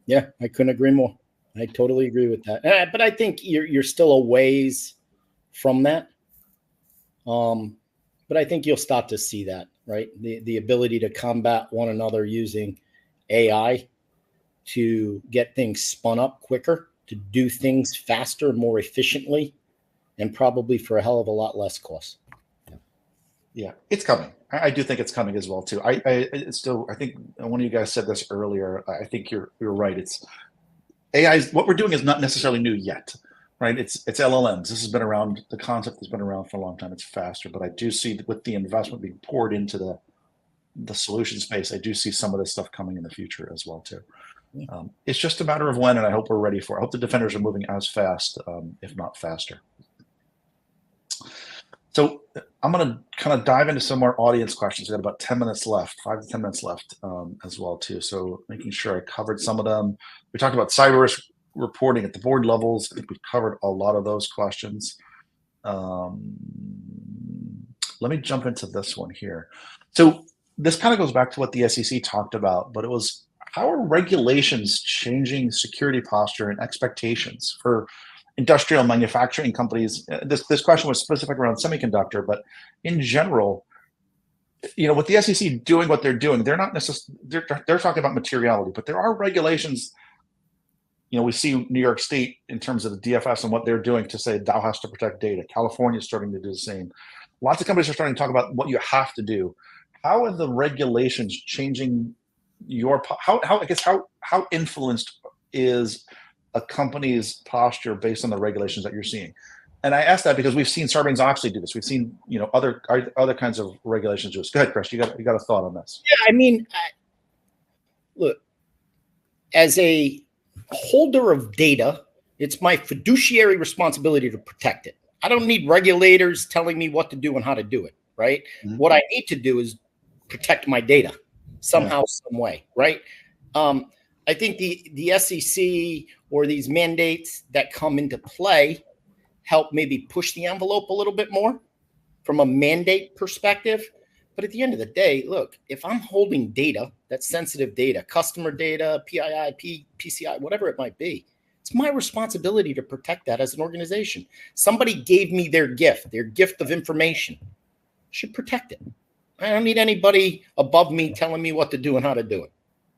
Yeah, I couldn't agree more. I totally agree with that. But I think you're still a ways from that. But I think you'll start to see that, right? The ability to combat one another using AI to get things spun up quicker, to do things faster, more efficiently, and probably for a hell of a lot less cost. Yeah, it's coming. I do think it's coming as well too. I think one of you guys said this earlier. I think you're right. It's AI. What we're doing is not necessarily new yet. right? It's LLMs. This has been around. The concept has been around for a long time. It's faster, but I do see with the investment being poured into the solution space, I do see some of this stuff coming in the future as well too. It's just a matter of when, and I hope we're ready for it. I hope the defenders are moving as fast, if not faster. So I'm going to kind of dive into some more audience questions. We've got about 10 minutes left, 5 to 10 minutes left as well too. So making sure I covered some of them. We talked about cyber risk reporting at the board levels. I think we've covered a lot of those questions. Let me jump into this one here. So this kind of goes back to what the SEC talked about, but it was, how are regulations changing security posture and expectations for industrial manufacturing companies? This question was specific around semiconductor, but in general, with the SEC doing what they're doing, they're not necessarily, they're talking about materiality, but there are regulations. We see New York State in terms of the DFS and what they're doing to say Dow has to protect data. California is starting to do the same. Lots of companies are starting to talk about what you have to do. How are the regulations changing how influenced is a company's posture based on the regulations that you're seeing? And I ask that because we've seen Sarbanes-Oxley do this. We've seen, other kinds of regulations do this. Go ahead, Chris. You got a thought on this? Yeah, look, as a holder of data, it's my fiduciary responsibility to protect it. I don't need regulators telling me what to do and how to do it, right? Mm-hmm. What I need to do is protect my data somehow, some way, right? I think the SEC or these mandates that come into play help maybe push the envelope a little bit more from a mandate perspective. But at the end of the day, look, if I'm holding data, that's sensitive data, customer data, PII, PCI, whatever it might be, it's my responsibility to protect that as an organization. Somebody gave me their gift of information. I should protect it. I don't need anybody above me telling me what to do and how to do it.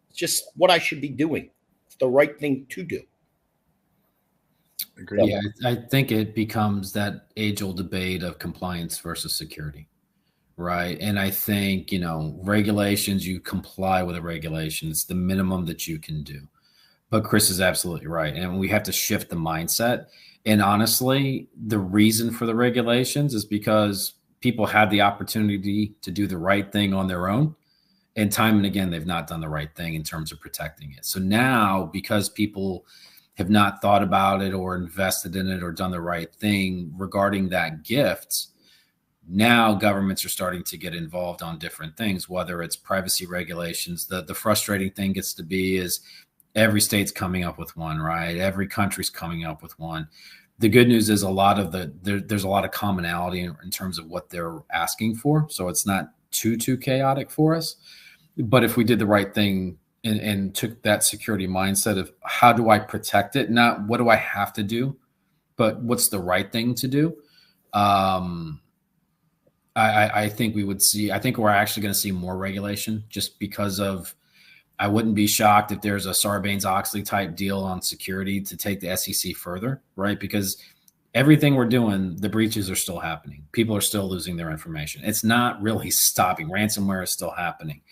It's just what I should be doing. It's the right thing to do. Agreed. Yeah, I think it becomes that age-old debate of compliance versus security, right? And I think, regulations, you comply with a regulation. It's the minimum that you can do. But Chris is absolutely right. And we have to shift the mindset. And honestly, the reason for the regulations is because people had the opportunity to do the right thing on their own. And time and again, they've not done the right thing in terms of protecting it. So now, because people have not thought about it or invested in it or done the right thing regarding that gift, now governments are starting to get involved on different things, whether it's privacy regulations. The frustrating thing gets to be is every state's coming up with one, right? Every country's coming up with one. The good news is there's a lot of commonality in terms of what they're asking for. So it's not too chaotic for us. But if we did the right thing and took that security mindset of how do I protect it, not what do I have to do, but what's the right thing to do, I think we're actually going to see more regulation just because of, I wouldn't be shocked if there's a Sarbanes-Oxley type deal on security to take the SEC further, right? Because everything we're doing, the breaches are still happening. People are still losing their information. It's not really stopping. Ransomware is still happening.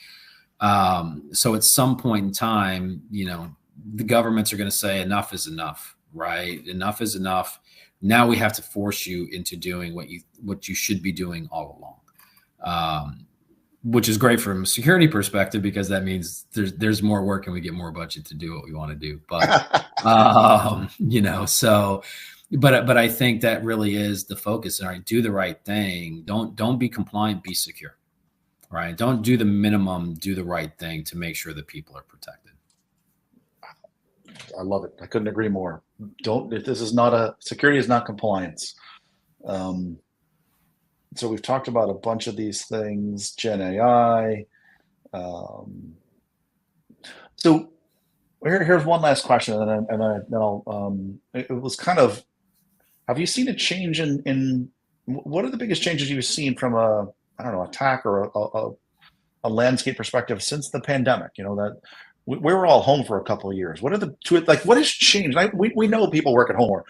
So at some point in time, the governments are going to say enough is enough, right? Enough is enough. Now we have to force you into doing what you should be doing all along. Which is great from a security perspective because that means there's more work and we get more budget to do what we want to do. But but I think that really is the focus. All right, do the right thing. Don't be compliant, be secure. Right? Don't do the minimum, do the right thing to make sure that people are protected. I love it. I couldn't agree more. Security is not compliance. So we've talked about a bunch of these things, Gen AI. So here's one last question, and then I'll it was kind of, have you seen a change in what are the biggest changes you've seen from a attack or a landscape perspective since the pandemic? That we were all home for a couple of years. What has changed? We know people work at home.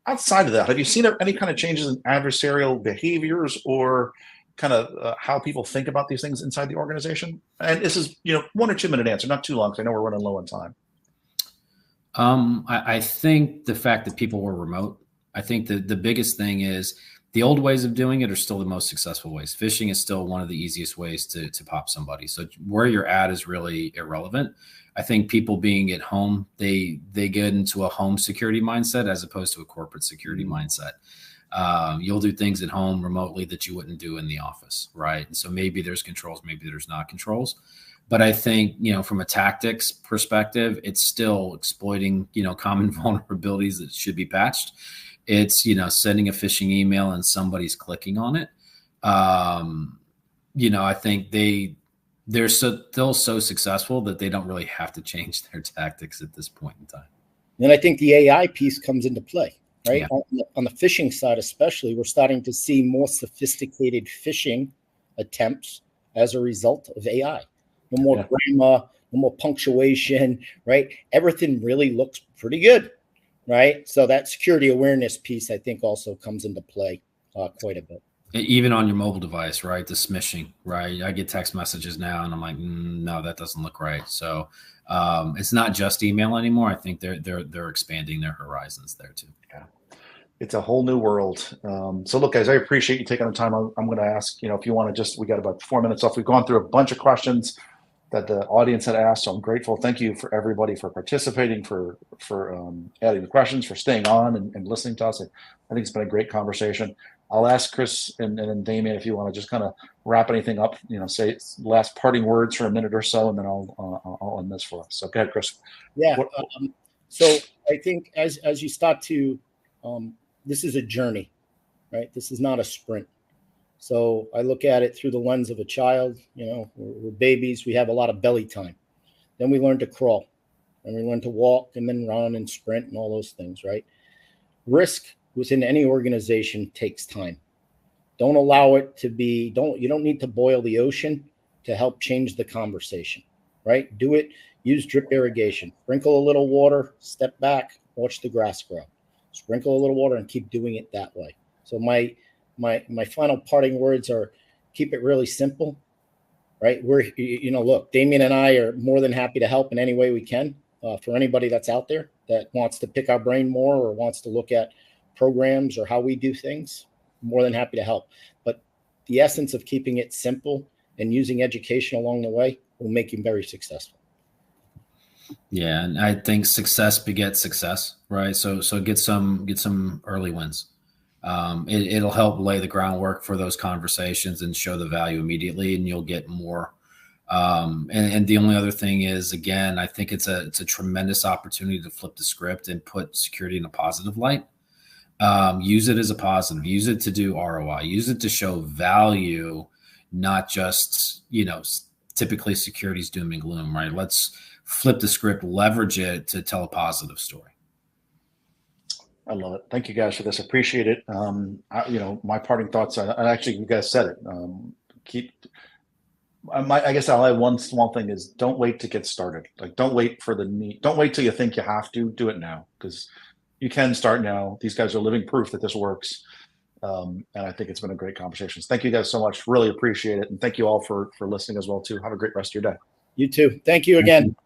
Outside of that, have you seen any kind of changes in adversarial behaviors or kind of how people think about these things inside the organization? And this is 1 or 2 minute answer, not too long, because I know we're running low on time. I think the fact that people were remote, I think that the biggest thing is the old ways of doing it are still the most successful ways. Phishing is still one of the easiest ways to pop somebody. So where you're at is really irrelevant. I think people being at home, they get into a home security mindset as opposed to a corporate security mindset. You'll do things at home remotely that you wouldn't do in the office, right? And so maybe there's controls, maybe there's not controls. But I think, from a tactics perspective, it's still exploiting, common vulnerabilities that should be patched. It's, sending a phishing email and somebody's clicking on it. I think they're still so successful that they don't really have to change their tactics at this point in time. And I think the AI piece comes into play, right? Yeah. On the phishing side, especially, we're starting to see more sophisticated phishing attempts as a result of AI. No more grammar, no more punctuation, right? Everything really looks pretty good, right? So that security awareness piece, I think, also comes into play quite a bit. Even on your mobile device, right? The smishing, right? I get text messages now, and I'm like, no, that doesn't look right. So it's not just email anymore. I think they're expanding their horizons there too. Yeah. It's a whole new world. So look, guys, I appreciate you taking the time. I'm going to ask, if you want to we got about 4 minutes off. We've gone through a bunch of questions that the audience had asked. So I'm grateful. Thank you for everybody for participating, for adding the questions, for staying on and listening to us. I think it's been a great conversation. I'll ask Chris and then Damian if you want to just kind of wrap anything up, say last parting words for a minute or so, and then I'll end this for us. So go ahead, Chris. Yeah. So I think as you start to, this is a journey, right? This is not a sprint. So I look at it through the lens of a child. We're babies. We have a lot of belly time. Then we learn to crawl, and we learn to walk, and then run and sprint and all those things, right? Risk within any organization takes time. Don't allow it to be, you don't need to boil the ocean to help change the conversation, right? Do it, use drip irrigation, sprinkle a little water, step back, watch the grass grow, sprinkle a little water and keep doing it that way. So my final parting words are keep it really simple, right? Look, Damian and I are more than happy to help in any way we can for anybody that's out there that wants to pick our brain more or wants to look at programs or how we do things, more than happy to help. But the essence of keeping it simple and using education along the way will make you very successful. Yeah, and I think success begets success, right? So get some early wins. It'll help lay the groundwork for those conversations and show the value immediately, and you'll get more. And the only other thing is, again, I think it's a tremendous opportunity to flip the script and put security in a positive light. Use it as a positive, use it to do ROI, use it to show value, not just, typically security's doom and gloom, right? Let's flip the script, leverage it to tell a positive story. I love it. Thank you guys for this. Appreciate it. My parting thoughts, actually, you guys said it. I guess I'll add one small thing is don't wait to get started. Like, don't wait for the need. Don't wait till you think you have to. Do it now, because you can start now. These guys are living proof that this works. And I think it's been a great conversation. Thank you guys so much. Really appreciate it. And thank you all for listening as well, too. Have a great rest of your day. You too. Thank you again.